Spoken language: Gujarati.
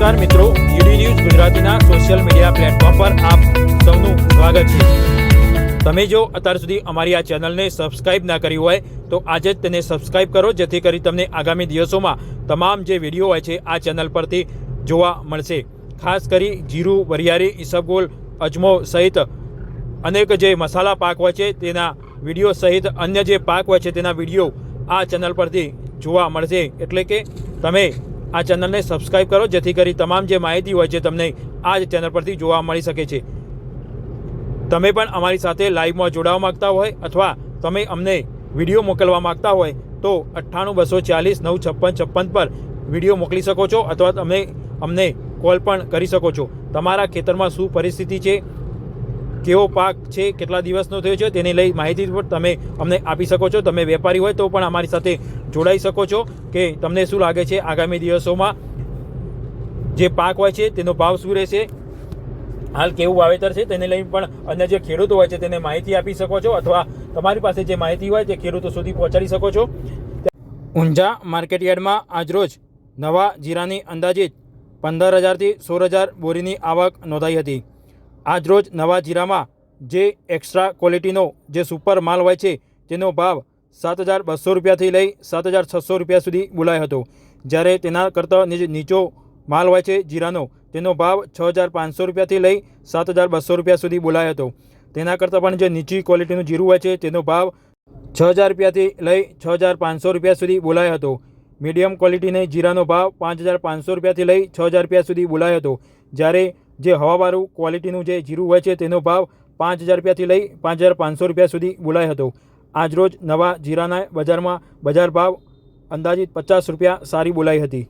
નમસ્કાર મિત્રો, ઈડી ન્યૂઝ ગુજરાતીના સોશિયલ મીડિયા પ્લેટફોર્મ પર આપ સૌનું સ્વાગત છે। તમે જો અત્યાર સુધી અમારી આ ચેનલને સબસ્ક્રાઇબ ના કરી હોય તો આજે જ તેને સબસ્ક્રાઇબ કરો, જેથી કરી તમને આગામી દિવસોમાં તમામ જે વિડીયો હોય છે આ ચેનલ પરથી જોવા મળશે। ખાસ કરી જીરું, વરિયાળી, ઈસબગોલ, અજમો સહિત અનેક જે મસાલા પાક હોય છે તેના વિડીયો સહિત અન્ય જે પાક હોય છે તેના વિડીયો આ ચેનલ પરથી જોવા મળશે। એટલે કે તમે આ ચેનલને સબસ્ક્રાઇબ કરો, જેથી કરી તમામ જે માહિતી હોય છે તમને આ જ ચેનલ પરથી જોવા મળી શકે છે। તમે પણ અમારી સાથે લાઈવમાં જોડાવા માગતા હોય અથવા તમે અમને વિડીયો મોકલવા માગતા હોય તો 9824495656 પર વિડીયો મોકલી શકો છો અથવા તમે અમને કોલ પણ કરી શકો છો। તમારા ખેતરમાં શું પરિસ્થિતિ છે, કેવો પાક છે, કેટલા દિવસનો થયો છે તેને લઈ માહિતી પણ તમે અમને આપી શકો છો। તમે વેપારી હોય તો પણ અમારી સાથે જોડાઈ શકો છો કે તમને શું લાગે છે આગામી દિવસોમાં જે પાક હોય છે તેનો ભાવ શું રહેશે, હાલ કેવું વાવેતર છે તેને લઈ પણ અન્ય જે ખેડૂતો હોય છે તેને માહિતી આપી શકો છો અથવા તમારી પાસે જે માહિતી હોય તે ખેડૂતો સુધી પહોંચાડી શકો છો। ઊંઝા માર્કેટયાર્ડમાં આજરોજ નવા જીરાની અંદાજિત 15,000થી 16,000 બોરીની આવક નોંધાઈ હતી। આજરોજ નવા જીરામાં જે એક્સ્ટ્રા ક્વોલિટીનો જે સુપર માલ હોય છે તેનો ભાવ 7,200 રૂપિયાથી લઈ 7,600 રૂપિયા સુધી બોલાયો હતો, જ્યારે તેના કરતાં નીચો માલ હોય છે જીરાનો તેનો ભાવ 6,500 રૂપિયાથી લઈ 7,200 રૂપિયા સુધી બોલાયો હતો। તેના કરતાં પણ જે નીચી ક્વોલિટીનું જીરું હોય છે તેનો ભાવ 6,000 રૂપિયાથી લઈ 6,500 રૂપિયા સુધી બોલાયો હતો। મીડિયમ ક્વોલિટીની જીરાનો ભાવ 5,500 રૂપિયાથી લઈ 6,000 રૂપિયા સુધી બોલાયો હતો, જ્યારે જે હવાવાળું ક્વોલિટીનું જે જીરું હોય છે તેનો ભાવ 5,000 રૂપિયાથી લઈ 5,500 રૂપિયા સુધી બોલાયો હતો। આજરોજ નવા જીરાના બજારમાં બજાર ભાવ અંદાજિત 50 રૂપિયા સારી બોલાઈ હતી।